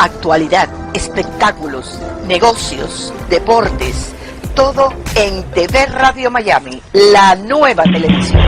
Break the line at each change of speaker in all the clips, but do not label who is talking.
Actualidad, espectáculos, negocios, deportes, todo en TV Radio Miami, la nueva televisión.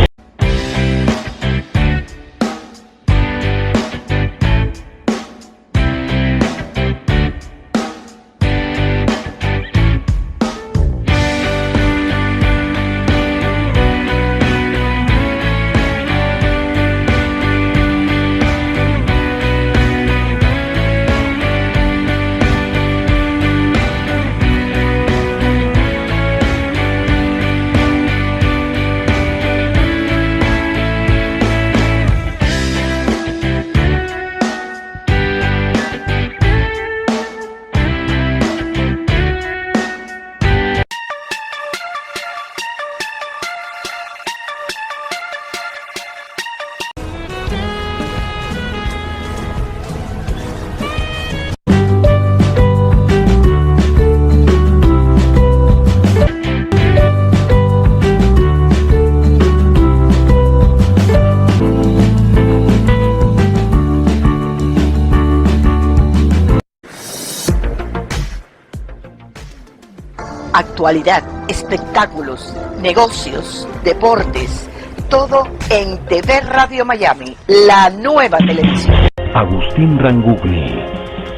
Actualidad, espectáculos, negocios, deportes, todo en TV Radio Miami, la nueva televisión.
Agustín Rangugli,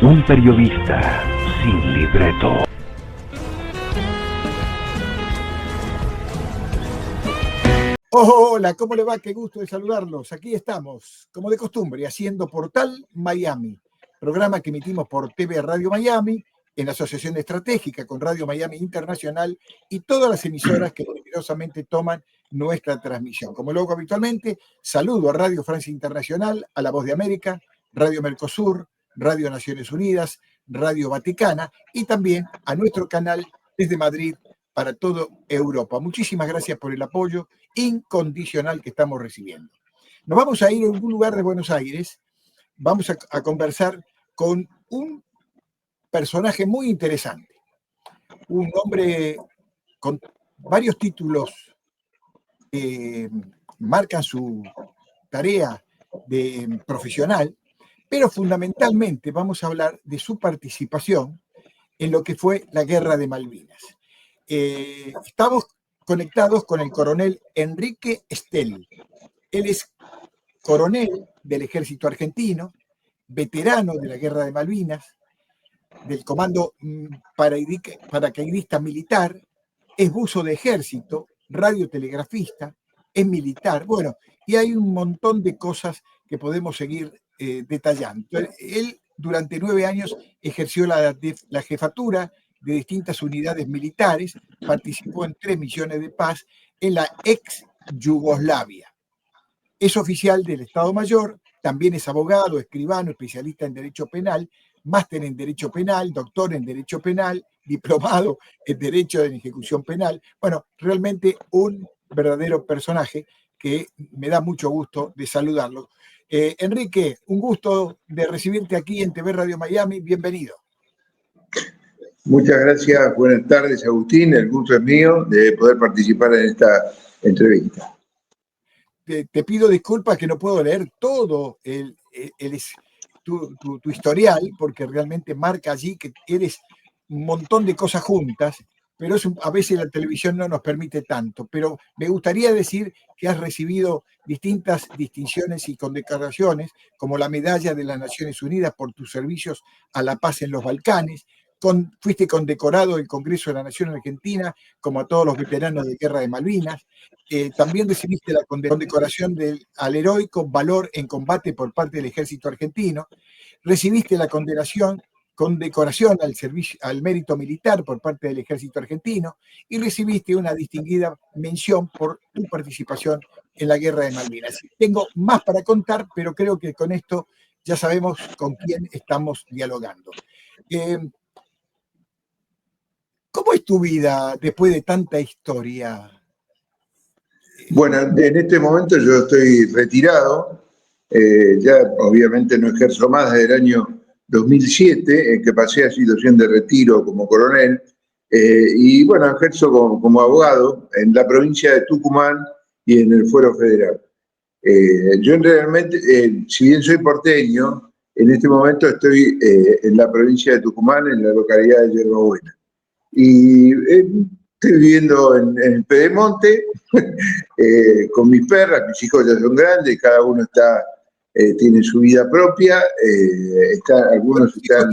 un periodista sin libreto.
Hola, ¿cómo le va? Qué gusto de saludarlos. Aquí estamos, como de costumbre, haciendo Portal Miami, programa que emitimos por TV Radio Miami, en asociación estratégica con Radio Miami Internacional y todas las emisoras que generosamente toman nuestra transmisión. Como luego habitualmente, saludo a Radio Francia Internacional, a La Voz de América, Radio Mercosur, Radio Naciones Unidas, Radio Vaticana y también a nuestro canal desde Madrid para toda Europa. Muchísimas gracias por el apoyo incondicional que estamos recibiendo. Nos vamos a ir a algún lugar de Buenos Aires, vamos a conversar con un personaje muy interesante, un hombre con varios títulos que marcan su tarea de profesional, pero fundamentalmente vamos a hablar de su participación en lo que fue la Guerra de Malvinas. Estamos conectados con el coronel Enrique Estel. Él es coronel del Ejército Argentino, veterano de la Guerra de Malvinas, del Comando Paracaidista Militar, es buzo de ejército, radiotelegrafista, es militar, bueno, y hay un montón de cosas que podemos seguir detallando. Él durante 9 años ejerció la jefatura de distintas unidades militares, participó en 3 misiones de paz en la ex Yugoslavia. Es oficial del Estado Mayor, también es abogado, escribano, especialista en Derecho Penal, máster en Derecho Penal, doctor en Derecho Penal, diplomado en Derecho de Ejecución Penal. Bueno, realmente un verdadero personaje que me da mucho gusto de saludarlo. Enrique, un gusto de recibirte aquí en TV Radio Miami. Bienvenido.
Muchas gracias. Buenas tardes, Agustín. El gusto es mío de poder participar en esta entrevista.
Te pido disculpas que no puedo leer todo tu historial, porque realmente marca allí que eres un montón de cosas juntas, pero a veces la televisión no nos permite tanto. Pero me gustaría decir que has recibido distintas distinciones y condecoraciones, como la Medalla de las Naciones Unidas por tus servicios a la paz en los Balcanes, fuiste condecorado del Congreso de la Nación Argentina, como a todos los veteranos de Guerra de Malvinas. También recibiste la condecoración al heroico valor en combate por parte del Ejército Argentino. Recibiste la condecoración al mérito militar por parte del Ejército Argentino y recibiste una distinguida mención por tu participación en la Guerra de Malvinas. Tengo más para contar, pero creo que con esto ya sabemos con quién estamos dialogando. ¿Cómo es tu vida después de tanta historia?
Bueno, en este momento yo estoy retirado, ya obviamente no ejerzo más desde el año 2007, en que pasé a situación de retiro como coronel, y bueno, ejerzo como abogado en la provincia de Tucumán y en el Fuero Federal. Yo realmente, si bien soy porteño, En este momento estoy en la provincia de Tucumán, en la localidad de Yerba Buena. Y estoy viviendo en el Pedemonte con mis perras, mis hijos ya son grandes, cada uno tiene su vida propia, algunos están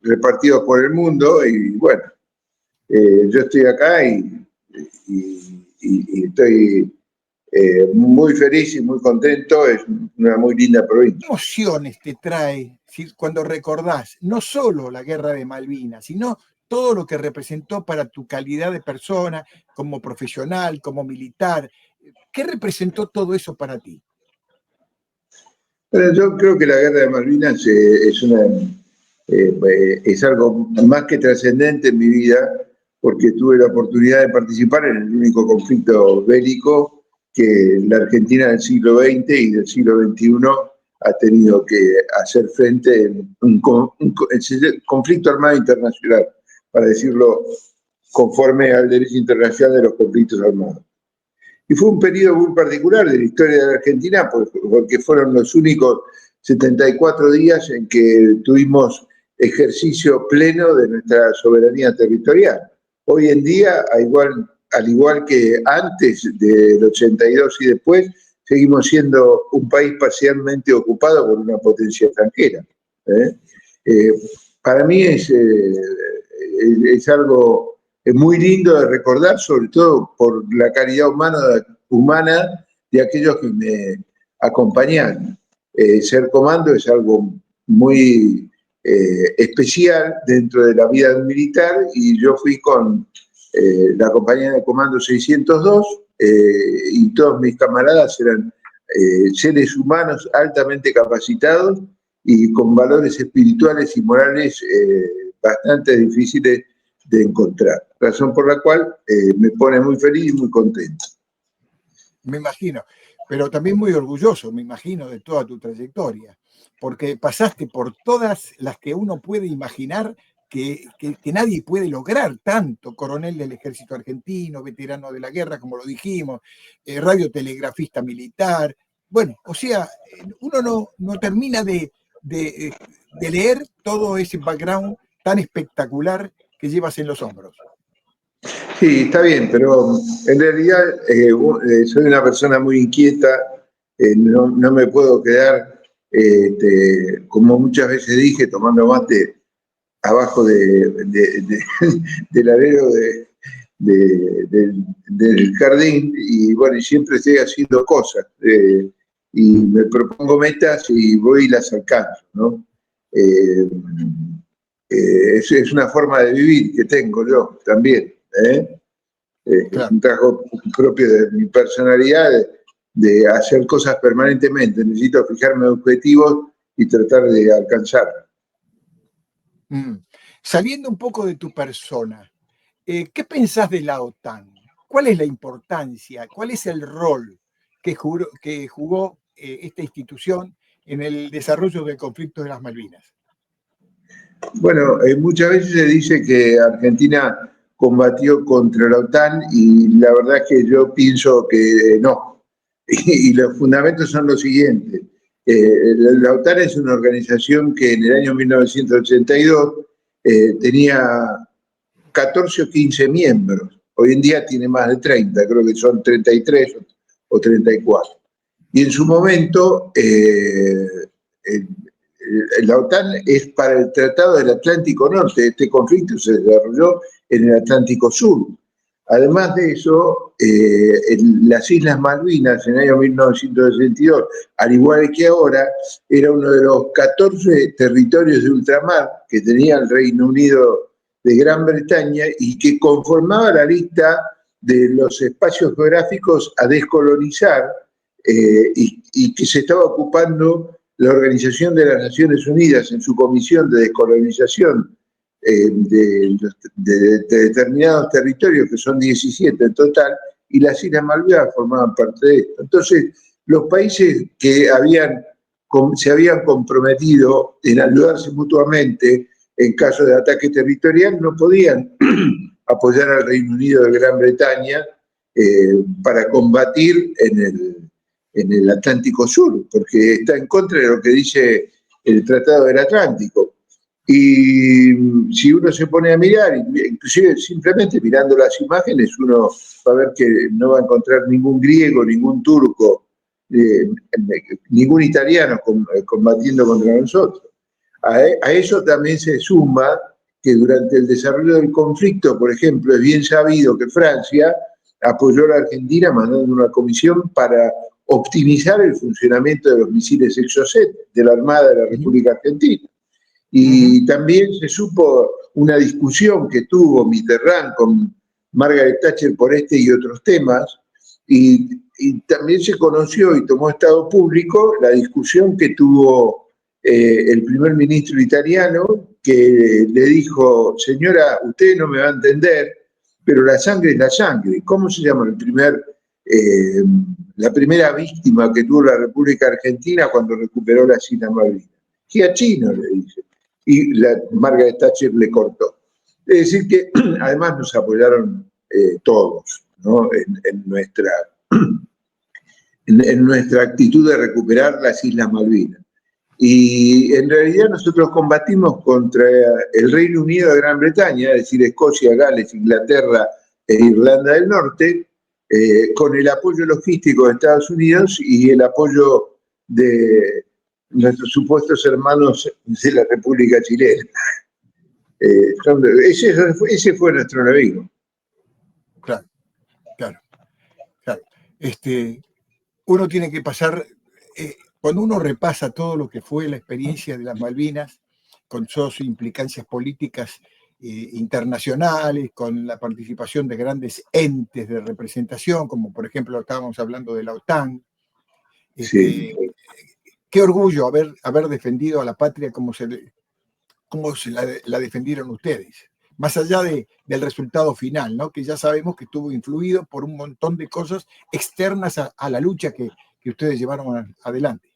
repartidos por el mundo y bueno, yo estoy acá y estoy muy feliz y muy contento, es una muy linda provincia.
¿Qué emociones te trae cuando recordás no solo la guerra de Malvinas, sino todo lo que representó para tu calidad de persona, como profesional, como militar? ¿Qué representó todo eso para ti?
Bueno, yo creo que la guerra de Malvinas es algo más que trascendente en mi vida, porque tuve la oportunidad de participar en el único conflicto bélico que la Argentina del siglo XX y del siglo XXI ha tenido que hacer frente en un conflicto armado internacional, para decirlo conforme al derecho internacional de los conflictos armados. Y fue un periodo muy particular de la historia de la Argentina, porque fueron los únicos 74 días en que tuvimos ejercicio pleno de nuestra soberanía territorial. Hoy en día, al igual que antes del 82 y después, seguimos siendo un país parcialmente ocupado por una potencia extranjera. Para mí es algo muy lindo de recordar, sobre todo por la calidad humana de aquellos que me acompañaron. Ser comando es algo muy especial dentro de la vida de un militar, y yo fui con la compañía de comando 602 y todos mis camaradas eran seres humanos altamente capacitados y con valores espirituales y morales bastante difíciles de encontrar, razón por la cual me pone muy feliz y muy contento.
Me imagino, pero también muy orgulloso, me imagino, de toda tu trayectoria, porque pasaste por todas las que uno puede imaginar que nadie puede lograr, tanto coronel del ejército argentino, veterano de la guerra, como lo dijimos, radiotelegrafista militar. Bueno, o sea, uno no termina de leer todo ese background tan espectacular que llevas en los hombros.
Sí, está bien, pero en realidad soy una persona muy inquieta, no me puedo quedar, como muchas veces dije, tomando mate abajo del alero del jardín, y bueno, y siempre estoy haciendo cosas, y me propongo metas y voy y las alcanzo, ¿no? Es una forma de vivir que tengo yo también, claro. Es un trabajo propio de mi personalidad, de hacer cosas permanentemente. Necesito fijarme objetivos y tratar de alcanzarlos.
Saliendo un poco de tu persona, ¿qué pensás de la OTAN? ¿Cuál es la importancia? ¿Cuál es el rol que jugó esta institución en el desarrollo del conflicto de las Malvinas?
Bueno, muchas veces se dice que Argentina combatió contra la OTAN y la verdad es que yo pienso que no. Y los fundamentos son los siguientes. La OTAN es una organización que en el año 1982 tenía 14 o 15 miembros. Hoy en día tiene más de 30, creo que son 33 o 34. Y en su momento, la OTAN es para el Tratado del Atlántico Norte. Este conflicto se desarrolló en el Atlántico Sur. Además de eso, las Islas Malvinas en el año 1962, al igual que ahora, era uno de los 14 territorios de ultramar que tenía el Reino Unido de Gran Bretaña y que conformaba la lista de los espacios geográficos a descolonizar, y que se estaba ocupando la Organización de las Naciones Unidas en su comisión de descolonización de determinados territorios, que son 17 en total, y las Islas Malvinas formaban parte de esto. Entonces, los países que se habían comprometido en ayudarse mutuamente en caso de ataque territorial no podían apoyar al Reino Unido de Gran Bretaña para combatir en el Atlántico Sur, porque está en contra de lo que dice el Tratado del Atlántico. Y si uno se pone a mirar, inclusive simplemente mirando las imágenes, uno va a ver que no va a encontrar ningún griego, ningún turco, ningún italiano combatiendo contra nosotros. A eso también se suma que durante el desarrollo del conflicto, por ejemplo, es bien sabido que Francia apoyó a la Argentina mandando una comisión para optimizar el funcionamiento de los misiles Exocet de la Armada de la República Argentina. Y también se supo una discusión que tuvo Mitterrand con Margaret Thatcher por este y otros temas, y también se conoció y tomó estado público la discusión que tuvo el primer ministro italiano, que le dijo: señora, usted no me va a entender, pero la sangre es la sangre. ¿Cómo se llama la primera víctima que tuvo la República Argentina cuando recuperó las Islas Malvinas? Giachino, le dice. Y Margaret Thatcher le cortó. Es decir que además nos apoyaron todos, ¿no? en nuestra actitud de recuperar las Islas Malvinas. Y en realidad nosotros combatimos contra el Reino Unido de Gran Bretaña, es decir, Escocia, Gales, Inglaterra e Irlanda del Norte, con el apoyo logístico de Estados Unidos y el apoyo de nuestros supuestos hermanos de la República Chilena. Ese fue nuestro enemigo.
Claro. Uno tiene que pasar, cuando uno repasa todo lo que fue la experiencia de las Malvinas, con sus implicancias políticas internacionales, con la participación de grandes entes de representación, como por ejemplo estábamos hablando de la OTAN.
Sí.
Qué orgullo haber defendido a la patria como la defendieron ustedes. Más allá del resultado final, ¿no? Que ya sabemos que estuvo influido por un montón de cosas externas a la lucha que ustedes llevaron adelante.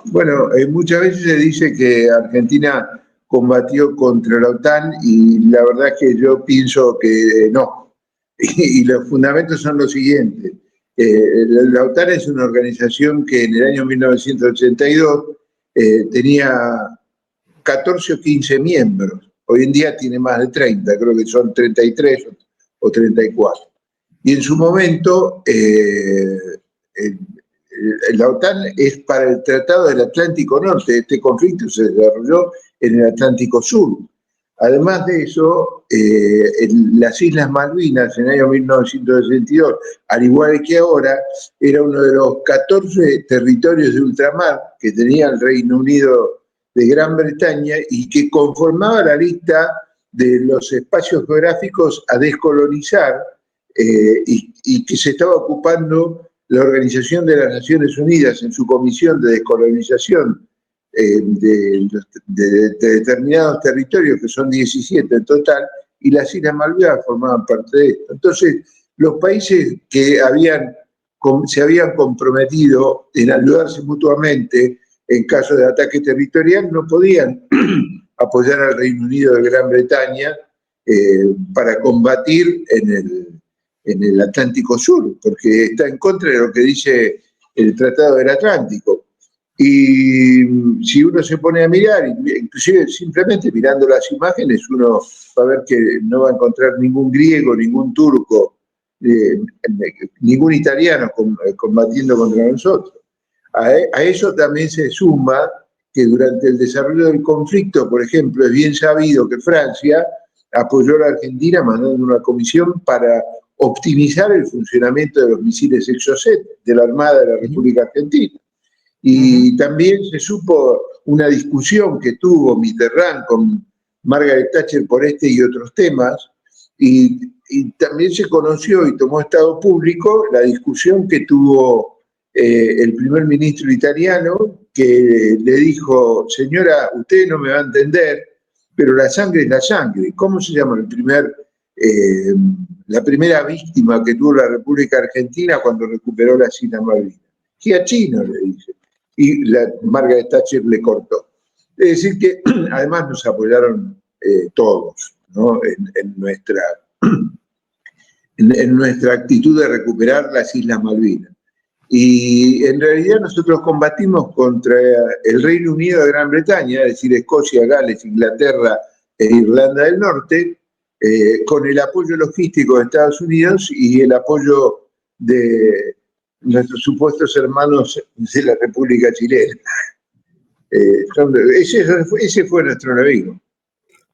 Bueno, muchas veces se dice que Argentina combatió contra la OTAN y la verdad es que yo pienso que no. Y los fundamentos son los siguientes. La OTAN es una organización que en el año 1982 tenía 14 o 15 miembros. Hoy en día tiene más de 30, creo que son 33 o 34. Y en su momento, la OTAN es para el Tratado del Atlántico Norte. Este conflicto se desarrolló en el Atlántico Sur. Además de eso, las Islas Malvinas en el año 1962, al igual que ahora, era uno de los 14 territorios de ultramar que tenía el Reino Unido de Gran Bretaña y que conformaba la lista de los espacios geográficos a descolonizar y que se estaba ocupando la Organización de las Naciones Unidas en su comisión de descolonización de determinados territorios, que son 17 en total, y las Islas Malvinas formaban parte de esto. Entonces, los países que se habían comprometido en ayudarse mutuamente en caso de ataque territorial no podían apoyar al Reino Unido de Gran Bretaña para combatir en el Atlántico Sur, porque está en contra de lo que dice el Tratado del Atlántico. Y si uno se pone a mirar, inclusive simplemente mirando las imágenes, uno va a ver que no va a encontrar ningún griego, ningún turco, ningún italiano combatiendo contra nosotros. A eso también se suma que durante el desarrollo del conflicto, por ejemplo, es bien sabido que Francia apoyó a la Argentina mandando una comisión para optimizar el funcionamiento de los misiles Exocet de la Armada de la República Argentina. Y también se supo una discusión que tuvo Mitterrand con Margaret Thatcher por este y otros temas, y también se conoció y tomó estado público la discusión que tuvo el primer ministro italiano, que le dijo: señora, usted no me va a entender, pero la sangre es la sangre. ¿Cómo se llama la primera víctima que tuvo la República Argentina cuando recuperó las Islas Malvinas? Giachino, le dice. Y Margaret Thatcher le cortó. Es decir que además nos apoyaron todos, ¿no? en nuestra actitud de recuperar las Islas Malvinas. Y en realidad nosotros combatimos contra el Reino Unido de Gran Bretaña, es decir, Escocia, Gales, Inglaterra e Irlanda del Norte, con el apoyo logístico de Estados Unidos y el apoyo de nuestros supuestos hermanos de la República Chilena. Ese fue nuestro enemigo.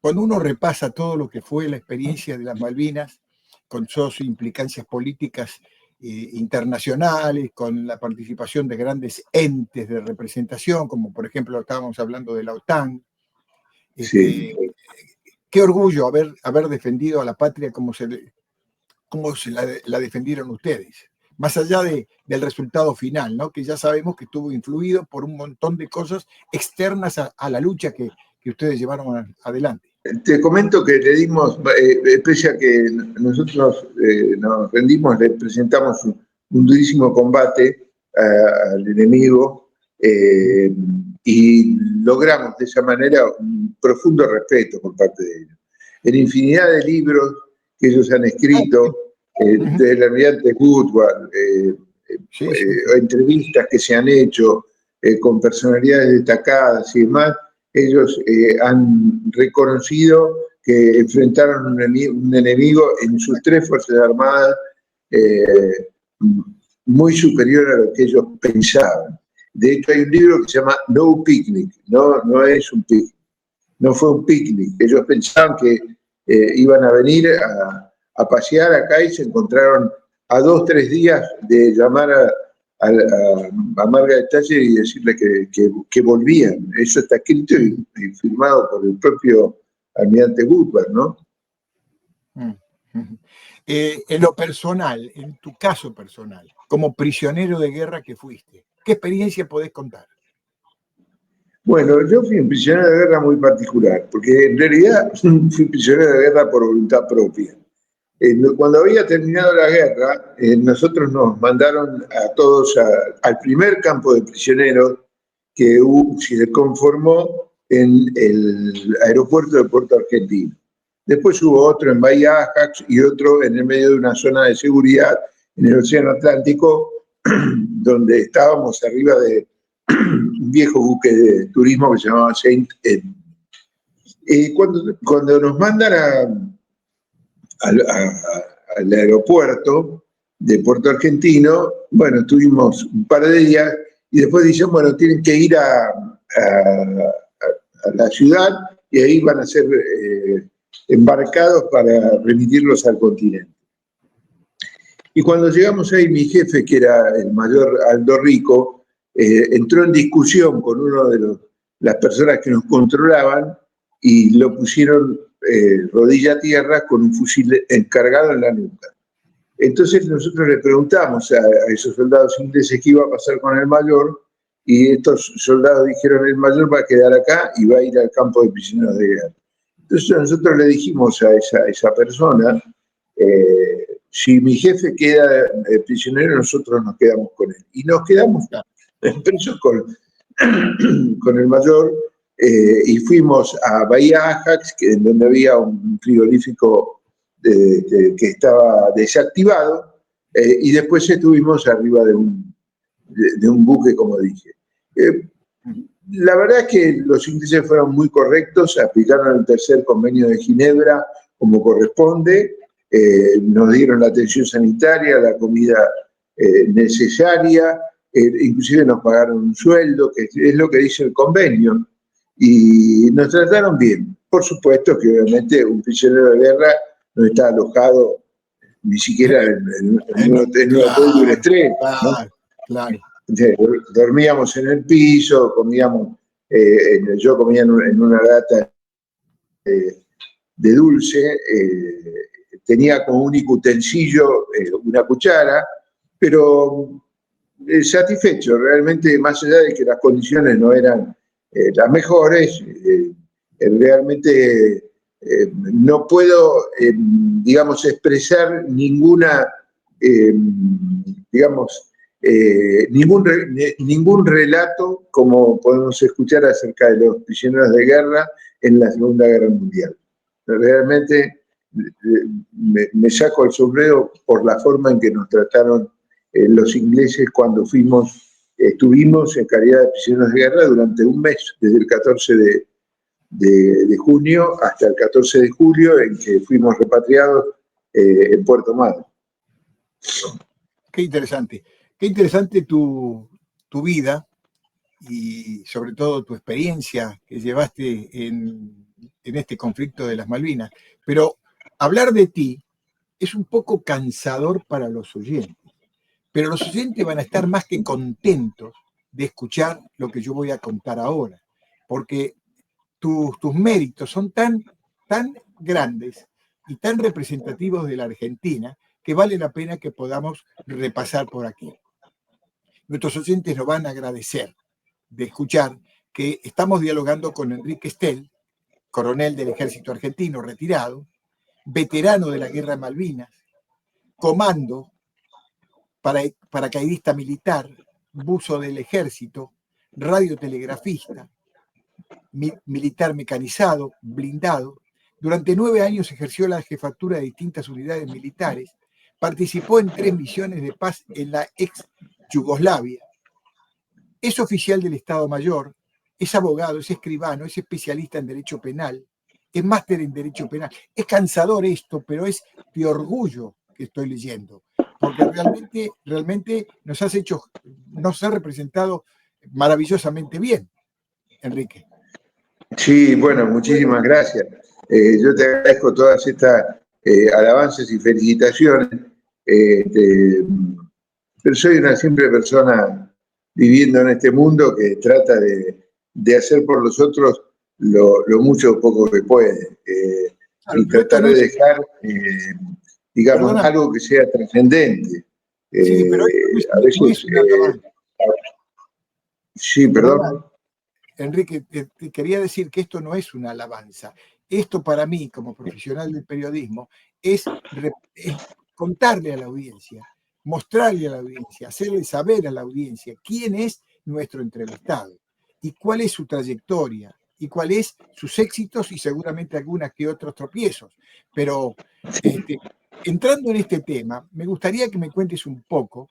Cuando uno repasa todo lo que fue la experiencia de las Malvinas, con sus implicancias políticas internacionales, con la participación de grandes entes de representación, como por ejemplo estábamos hablando de la OTAN,
Sí.
qué orgullo haber defendido a la patria como la defendieron ustedes, más allá del resultado final, ¿no? Que ya sabemos que estuvo influido por un montón de cosas externas a la lucha que ustedes llevaron adelante.
Te comento que le dimos, pese a que nosotros nos rendimos, le presentamos un durísimo combate al enemigo y logramos de esa manera un profundo respeto por parte de ellos. En infinidad de libros que ellos han escrito, del almirante Woodward, entrevistas que se han hecho con personalidades destacadas y demás, ellos han reconocido que enfrentaron un enemigo en sus 3 fuerzas armadas muy superior a lo que ellos pensaban. De hecho, hay un libro que se llama No Picnic, no es un picnic, no fue un picnic. Ellos pensaban que iban a venir a pasear acá y se encontraron a 2 o 3 días de llamar a Margaret Thatcher y decirle que volvían. Eso está escrito y firmado por el propio almirante Woodward, ¿no?
En lo personal, en tu caso personal, como prisionero de guerra que fuiste, ¿qué experiencia podés contar?
Bueno, yo fui un prisionero de guerra muy particular, porque en realidad fui prisionero de guerra por voluntad propia. Cuando había terminado la guerra, nosotros nos mandaron a todos al primer campo de prisioneros que se conformó en el aeropuerto de Puerto Argentino. Después hubo otro en Bahía Ajax y otro en el medio de una zona de seguridad en el Océano Atlántico, donde estábamos arriba de un viejo buque de turismo que se llamaba Saint Edmund. Cuando nos mandan al aeropuerto de Puerto Argentino, bueno, estuvimos un par de días y después dicen, bueno, tienen que ir a la ciudad y ahí van a ser embarcados para remitirlos al continente. Y cuando llegamos ahí, mi jefe, que era el mayor Aldo Rico, entró en discusión con uno de las personas que nos controlaban y lo pusieron rodilla a tierra con un fusil encargado en la nuca. Entonces nosotros le preguntamos a esos soldados ingleses qué iba a pasar con el mayor y estos soldados dijeron, el mayor va a quedar acá y va a ir al campo de prisioneros de guerra. Entonces nosotros le dijimos a esa persona, si mi jefe queda prisionero, nosotros nos quedamos con él. Y nos quedamos presos con el mayor y fuimos a Bahía Ajax, en donde había un frigorífico que estaba desactivado, y después estuvimos arriba de un buque, como dije. La verdad es que los ingleses fueron muy correctos, aplicaron el tercer convenio de Ginebra como corresponde, nos dieron la atención sanitaria, la comida necesaria, inclusive nos pagaron un sueldo, que es lo que dice el convenio, y nos trataron bien. Por supuesto que obviamente un prisionero de guerra no está alojado ni siquiera en un hotel de un estreno, ¿no? Claro. Dormíamos en el piso, comíamos, yo comía en una lata de dulce, tenía como único utensilio una cuchara, pero satisfecho, realmente, más allá de que las condiciones no eran las mejores, realmente no puedo, digamos, expresar ninguna, digamos, ningún relato como podemos escuchar acerca de los prisioneros de guerra en la Segunda Guerra Mundial. Realmente me saco el sombrero por la forma en que nos trataron los ingleses cuando estuvimos en calidad de prisioneros de guerra durante un mes, desde el 14 de junio hasta el 14 de julio, en que fuimos repatriados en Puerto Madryn.
Qué interesante tu vida y sobre todo tu experiencia que llevaste en este conflicto de las Malvinas. Pero hablar de ti es un poco cansador para los oyentes, pero los oyentes van a estar más que contentos de escuchar lo que yo voy a contar ahora, porque tus méritos son tan grandes y tan representativos de la Argentina que vale la pena que podamos repasar por aquí. Nuestros oyentes nos van a agradecer de escuchar que estamos dialogando con Enrique Estel, coronel del Ejército Argentino retirado, veterano de la Guerra de Malvinas, comando, paracaidista militar, buzo del Ejército, radiotelegrafista, militar mecanizado, blindado. Durante 9 años ejerció la jefatura de distintas unidades militares, participó en 3 misiones de paz en la ex Yugoslavia. Es oficial del Estado Mayor, es abogado, es escribano, es especialista en Derecho Penal, es máster en Derecho Penal. Es cansador esto, pero es de orgullo que estoy leyendo, porque realmente nos ha representado maravillosamente bien, Enrique.
Sí, bueno, muchísimas gracias. Yo te agradezco todas estas alabanzas y felicitaciones, pero soy una simple persona viviendo en este mundo que trata de hacer por los otros lo mucho o poco que puede, y tratar de dejar, digamos, algo que sea trascendente.
Sí, pero
a veces, sí, perdón.
Enrique, te quería decir que esto no es una alabanza. Esto para mí, como profesional del periodismo, es contarle a la audiencia, mostrarle a la audiencia, hacerle saber a la audiencia quién es nuestro entrevistado y cuál es su trayectoria y cuáles sus éxitos y seguramente algunas que otros tropiezos. Pero entrando en este tema, me gustaría que me cuentes un poco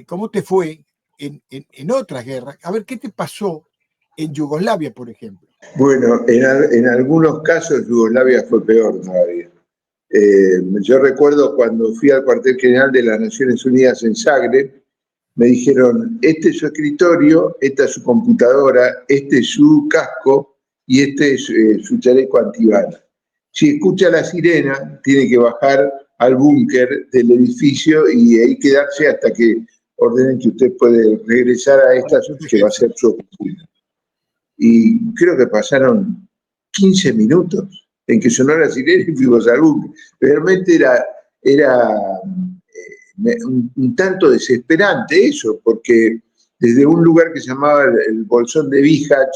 cómo te fue en otras guerras. A ver, ¿qué te pasó en Yugoslavia, por ejemplo?
Bueno, en algunos casos Yugoslavia fue peor todavía. Yo recuerdo cuando fui al cuartel general de las Naciones Unidas en Zagreb, me dijeron, este es su escritorio, esta es su computadora, este es su casco y este es su chaleco antibala. Si escucha la sirena, tiene que bajar al búnker del edificio y ahí quedarse hasta que ordenen que usted puede regresar a esta, que va a ser su oficina. Y creo que pasaron 15 minutos en que sonó la sirena y fuimos al búnker. Realmente era un tanto desesperante eso, porque desde un lugar que se llamaba el Bolsón de Bihać,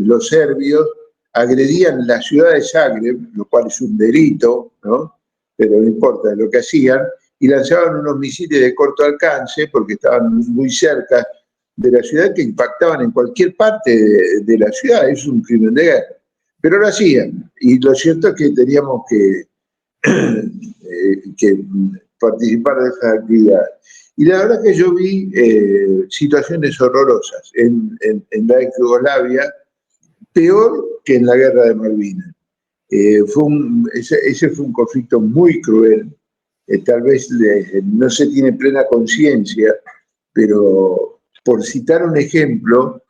los serbios agredían la ciudad de Zagreb, lo cual es un delito, ¿no? Pero no importa lo que hacían, y lanzaban unos misiles de corto alcance, porque estaban muy cerca de la ciudad, que impactaban en cualquier parte de la ciudad. Es un crimen de guerra. Pero lo hacían, y lo cierto es que teníamos que participar de esas actividades. Y la verdad que yo vi situaciones horrorosas en la ex Yugoslavia, peor que en la guerra de Malvinas. Ese fue un conflicto muy cruel. Tal vez no se tiene plena conciencia, pero por citar un ejemplo,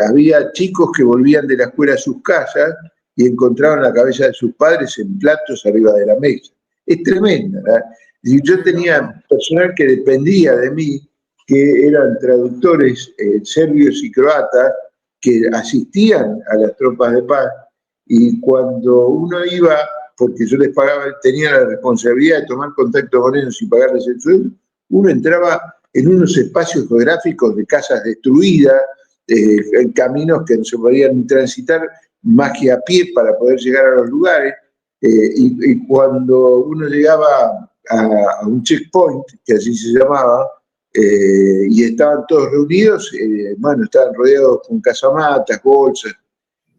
había chicos que volvían de la escuela a sus casas y encontraban la cabeza de sus padres en platos arriba de la mesa. Es tremenda, ¿verdad? Y yo tenía personal que dependía de mí, que eran traductores serbios y croatas, que asistían a las tropas de paz, y cuando uno iba, porque yo les pagaba, tenía la responsabilidad de tomar contacto con ellos y pagarles el sueldo, uno entraba en unos espacios geográficos de casas destruidas, en caminos que no se podían transitar más que a pie para poder llegar a los lugares, y cuando uno llegaba a un checkpoint, que así se llamaba, y estaban todos reunidos, bueno, estaban rodeados con casamatas, bolsas.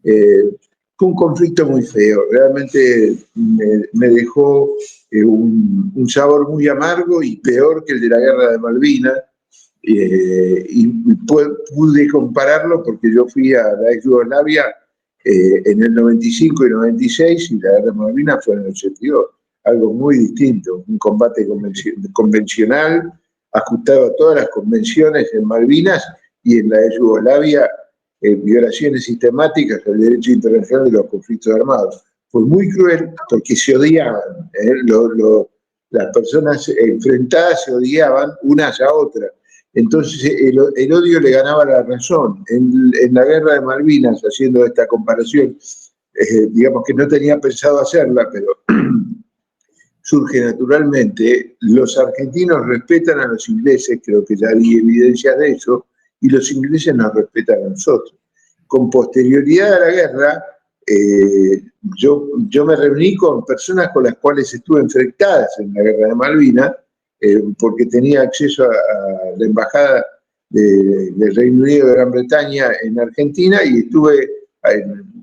Fue un conflicto muy feo, realmente me dejó un sabor muy amargo y peor que el de la guerra de Malvinas. Y pude compararlo porque yo fui a la ex Yugoslavia en el 95 y 96 y la guerra de Malvinas fue en el 82. Algo muy distinto, un combate convencional, ajustado a todas las convenciones en Malvinas y en la ex Yugoslavia, violaciones sistemáticas al derecho internacional de los conflictos armados. Fue muy cruel porque se odiaban, las personas enfrentadas se odiaban unas a otras. Entonces el odio le ganaba la razón. En la guerra de Malvinas, haciendo esta comparación, digamos que no tenía pensado hacerla, pero surge naturalmente, los argentinos respetan a los ingleses, creo que ya hay evidencias de eso, y los ingleses nos respetan a nosotros. Con posterioridad a la guerra, yo me reuní con personas con las cuales estuve enfrentadas en la guerra de Malvinas, porque tenía acceso a la embajada del Reino Unido de Gran Bretaña en Argentina y estuve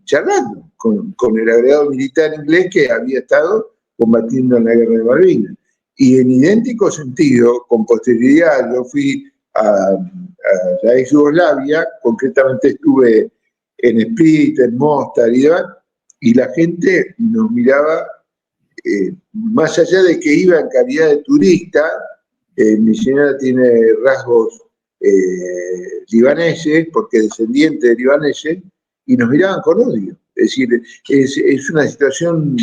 charlando con el agregado militar inglés que había estado combatiendo en la guerra de Malvinas. Y en idéntico sentido, con posterioridad, yo fui a la ex Yugoslavia, concretamente estuve en Split, en Mostar y demás, y la gente nos miraba, más allá de que iba en calidad de turista, mi señora tiene rasgos libaneses, porque descendiente de libaneses, y nos miraban con odio. Es decir, es una situación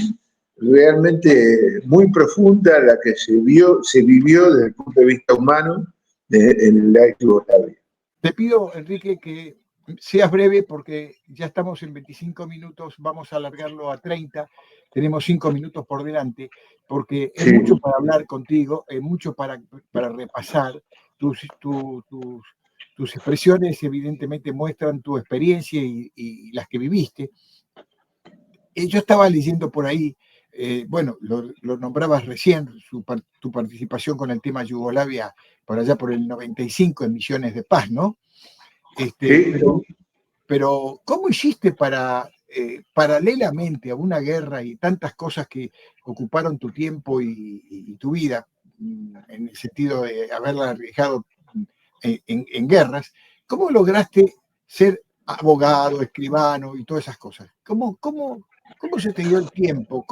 realmente muy profunda la que se vivió desde el punto de vista humano en la ex Yugoslavia.
Te pido, Enrique, que seas breve porque ya estamos en 25 minutos, vamos a alargarlo a 30, tenemos 5 minutos por delante, porque es mucho para hablar contigo, es mucho para repasar. Tus expresiones evidentemente muestran tu experiencia y las que viviste. Yo estaba leyendo por ahí, bueno, lo nombrabas recién, tu participación con el tema Yugoslavia por allá por el 95 en Misiones de Paz, ¿no? Pero ¿cómo hiciste para, paralelamente a una guerra y tantas cosas que ocuparon tu tiempo y tu vida, en el sentido de haberla arriesgado en guerras, cómo lograste ser abogado, escribano y todas esas cosas? ¿Cómo se te dio el tiempo?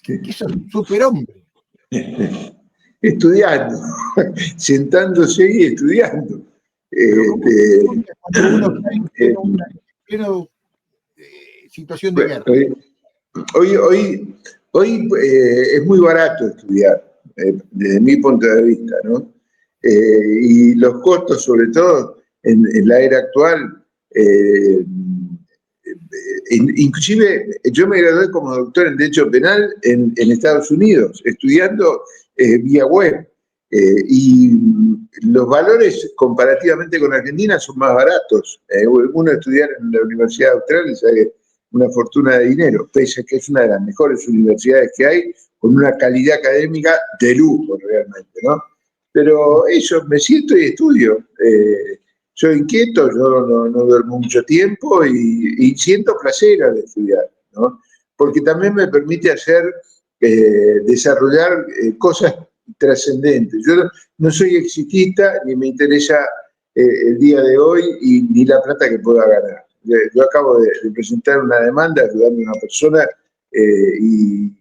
¿Qué sos? Superhombre.
Estudiando, sentándose y estudiando.
Cuando uno está en plena situación de guerra.
Hoy es muy barato estudiar, desde mi punto de vista, ¿no? Y los costos, sobre todo en la era actual, inclusive yo me gradué como doctor en Derecho Penal en Estados Unidos, estudiando vía web. Y los valores comparativamente con Argentina son más baratos. Uno estudiar en la Universidad Austral sale una fortuna de dinero, pese a que es una de las mejores universidades que hay, con una calidad académica de lujo realmente, ¿no? Pero eso, me siento y estudio. Soy inquieto, yo no duermo mucho tiempo y siento placer al estudiar, ¿no? Porque también me permite desarrollar cosas trascendentes. Yo no soy exitista ni me interesa el día de hoy ni la plata que pueda ganar. Yo acabo de presentar una demanda ayudando a una persona y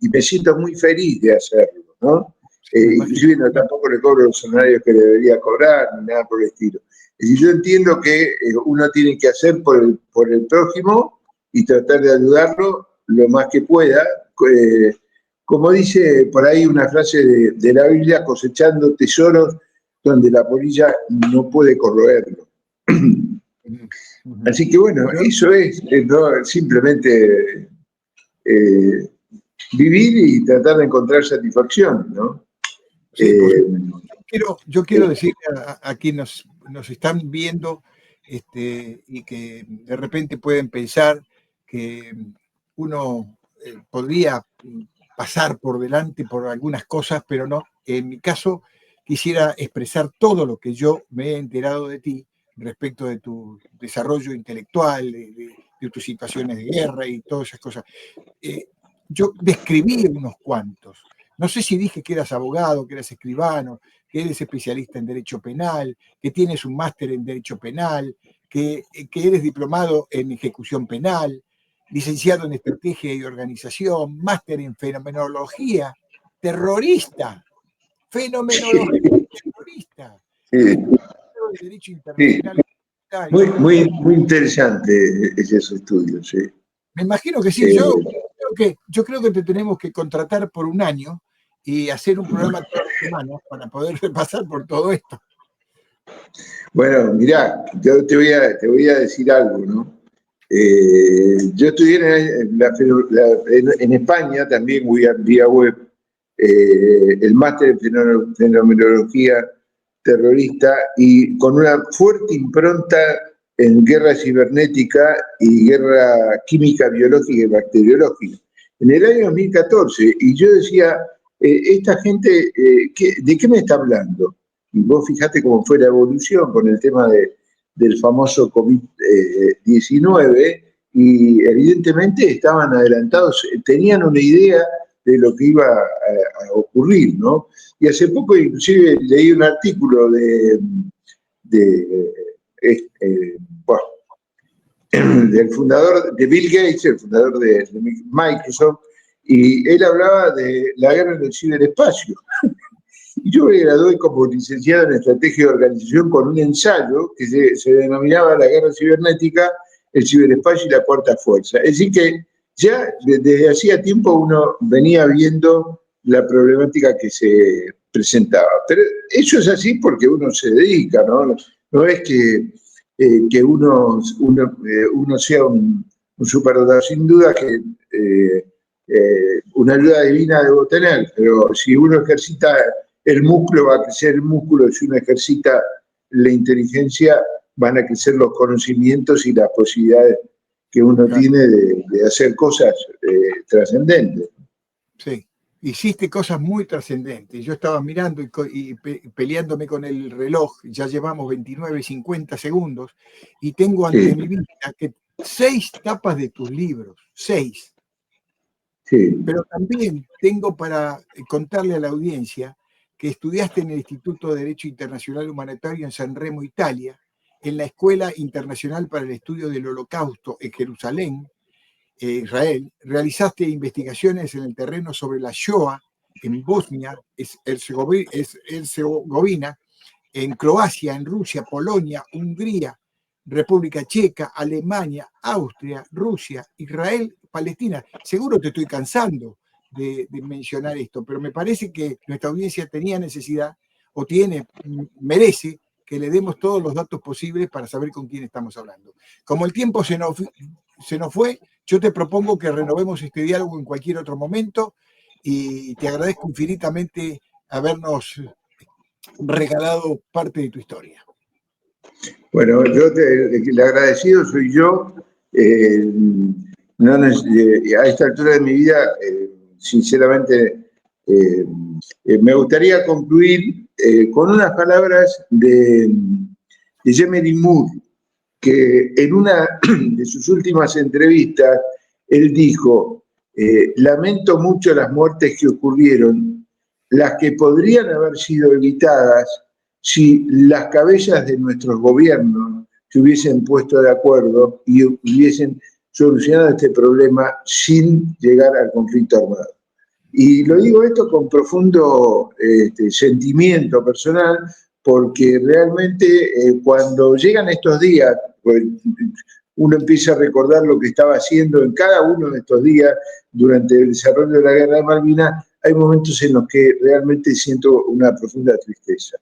me siento muy feliz de hacerlo, ¿no? Inclusive tampoco le cobro los salarios que debería cobrar ni nada por el estilo. Y yo entiendo que uno tiene que hacer por el prójimo y tratar de ayudarlo lo más que pueda. Como dice por ahí una frase de la Biblia, cosechando tesoros donde la polilla no puede corroerlo. Así que bueno, eso es, ¿no? Simplemente vivir y tratar de encontrar satisfacción, ¿no?
Sí, yo quiero decirle a quienes nos están viendo y que de repente pueden pensar que uno podría pasar por delante por algunas cosas, pero no. En mi caso, quisiera expresar todo lo que yo me he enterado de ti respecto de tu desarrollo intelectual, de tus situaciones de guerra y todas esas cosas. yo describí unos cuantos. No sé si dije que eras abogado, que eras escribano, que eres especialista en derecho penal, que tienes un máster en derecho penal, que eres diplomado en ejecución penal, licenciado en estrategia y organización, máster en fenomenología, terrorista, fenomenología terrorista,
Sí,
de derecho
sí.
internacional.
Muy interesante esos estudios, sí.
Me imagino que sí, yo creo que te tenemos que contratar por un año y hacer un programa todas las semanas para poder repasar por todo esto.
Bueno, mirá, yo te voy a decir algo, ¿no? Yo estudié en España también vía web el máster en fenomenología terrorista y con una fuerte impronta en guerra cibernética y guerra química, biológica y bacteriológica. En el año 2014, y yo decía, esta gente, ¿de qué me está hablando? Y vos fijate cómo fue la evolución con el tema del famoso COVID-19 y evidentemente estaban adelantados, tenían una idea de lo que iba a ocurrir, ¿no? Y hace poco inclusive leí un artículo bueno, del fundador de Bill Gates, el fundador de Microsoft, y él hablaba de la guerra en el ciberespacio. Y yo me gradué como licenciado en estrategia de organización con un ensayo que se denominaba la guerra cibernética, el ciberespacio y la cuarta fuerza. Es decir que ya desde hacía tiempo uno venía viendo la problemática que se presentaba. Pero eso es así porque uno se dedica, ¿no? No es que uno sea un superdotado. Sin duda que una ayuda divina debo tener, pero si uno ejercita el músculo, va a crecer el músculo. Si uno ejercita la inteligencia, van a crecer los conocimientos y las posibilidades que uno tiene de hacer cosas trascendentes.
Sí, hiciste cosas muy trascendentes. Yo estaba mirando y peleándome con el reloj, ya llevamos 29:50 segundos, y tengo ante mi vista que 6 tapas de tus libros, 6.
Sí.
Pero también tengo para contarle a la audiencia que estudiaste en el Instituto de Derecho Internacional Humanitario en San Remo, Italia, en la Escuela Internacional para el Estudio del Holocausto en Jerusalén, Israel. Realizaste investigaciones en el terreno sobre la Shoah en Bosnia, Herzegovina, en Croacia, en Rusia, Polonia, Hungría, República Checa, Alemania, Austria, Rusia, Israel, Palestina. Seguro te estoy cansando de mencionar esto, pero me parece que nuestra audiencia tenía necesidad o merece que le demos todos los datos posibles para saber con quién estamos hablando. Como el tiempo se nos fue, yo te propongo que renovemos este diálogo en cualquier otro momento y te agradezco infinitamente habernos regalado parte de tu historia.
Bueno, el agradecido soy yo. A esta altura de mi vida, sinceramente, me gustaría concluir con unas palabras de Emery Moore, que en una de sus últimas entrevistas, él dijo, lamento mucho las muertes que ocurrieron, las que podrían haber sido evitadas si las cabezas de nuestros gobiernos se hubiesen puesto de acuerdo y hubiesen solucionado este problema sin llegar al conflicto armado. Y lo digo esto con profundo sentimiento personal, porque realmente cuando llegan estos días, pues, uno empieza a recordar lo que estaba haciendo en cada uno de estos días durante el desarrollo de la Guerra de Malvinas. Hay momentos en los que realmente siento una profunda tristeza.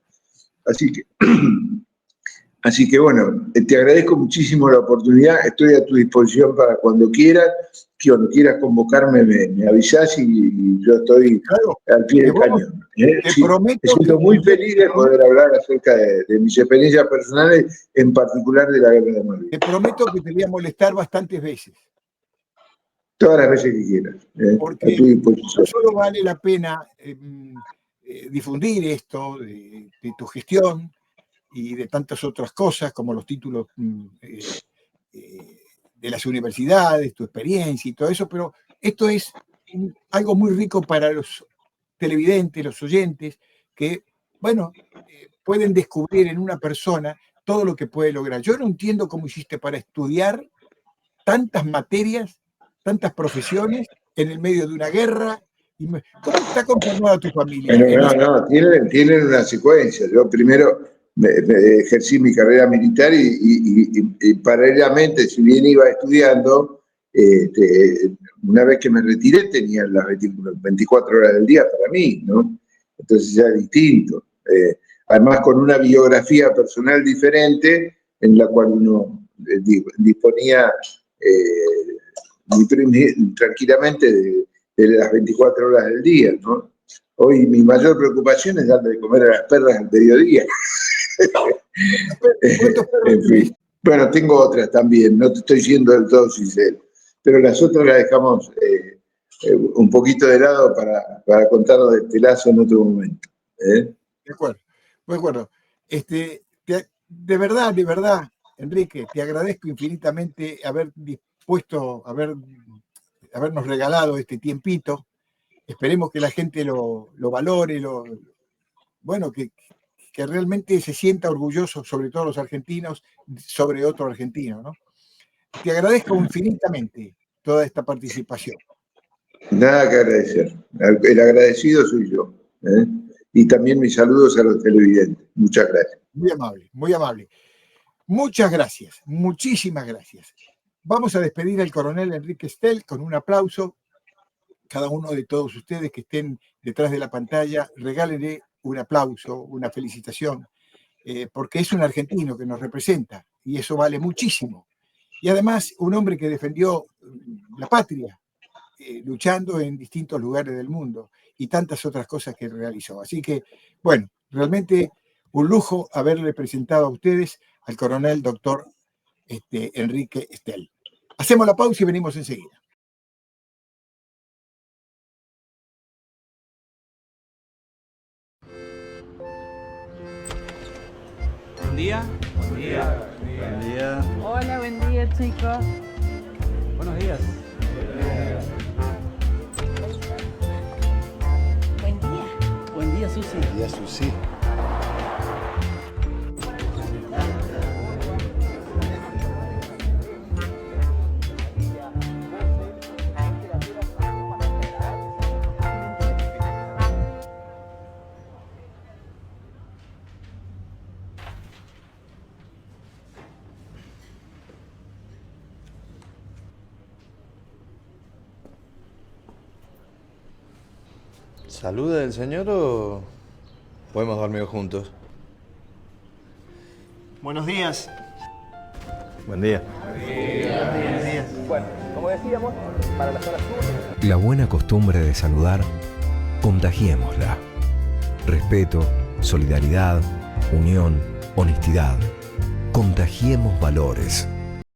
Así que bueno, te agradezco muchísimo la oportunidad, estoy a tu disposición para cuando quieras, que cuando quieras convocarme me avisás y yo estoy al pie del cañón. Sí, me siento muy feliz de poder hablar acerca de mis experiencias personales, en particular de la Guerra de Malvinas.
Te prometo que te voy a molestar bastantes veces.
Todas las veces que quieras.
Porque no solo vale la pena difundir esto de tu gestión y de tantas otras cosas como los títulos de las universidades, tu experiencia y todo eso, pero esto es algo muy rico para los televidentes, los oyentes, que, bueno, pueden descubrir en una persona todo lo que puede lograr. Yo no entiendo cómo hiciste para estudiar tantas materias, tantas profesiones en el medio de una guerra. ¿Cómo está conformada tu familia?
No, tienen una secuencia. Yo primero ejercí mi carrera militar y paralelamente, si bien iba estudiando, una vez que me retiré tenía las 24 horas del día para mí, ¿no? Entonces ya es distinto. Además con una biografía personal diferente en la cual uno disponía tranquilamente de las 24 horas del día, ¿no? Hoy mi mayor preocupación es darle de comer a las perras al mediodía. En fin. Bueno, tengo otras también, no te estoy siendo del todo sincero, pero las otras las dejamos un poquito de lado para contarlo de Telazo en otro momento.
De acuerdo. De verdad, Enrique, te agradezco infinitamente habernos regalado este tiempito. Esperemos que la gente lo valore, que realmente se sienta orgulloso, sobre todo los argentinos, sobre otro argentino, ¿no? Te agradezco infinitamente toda esta participación.
Nada que agradecer. El agradecido soy yo. Y también mis saludos a los televidentes. Muchas gracias.
Muy amable, muy amable. Muchas gracias, muchísimas gracias. Vamos a despedir al coronel Enrique Estel con un aplauso. Cada uno de todos ustedes que estén detrás de la pantalla, regálenle un aplauso, una felicitación, porque es un argentino que nos representa y eso vale muchísimo. Y además, un hombre que defendió la patria, luchando en distintos lugares del mundo y tantas otras cosas que realizó. Así que, bueno, realmente un lujo haberle presentado a ustedes al coronel doctor Enrique Estel. Hacemos la pausa y venimos enseguida.
Buen día. Buen día. Buen día.
Hola, buen día, chicos.
Buenos días.
Buen día.
Buen día, Susi.
Buen día, Susi. ¿Saluda del señor o podemos dormir juntos?
Buenos días.
Buen día.
Buenos días.
Bueno, como decíamos, para la zona sur...
La buena costumbre de saludar, contagiémosla. Respeto, solidaridad, unión, honestidad. Contagiemos valores.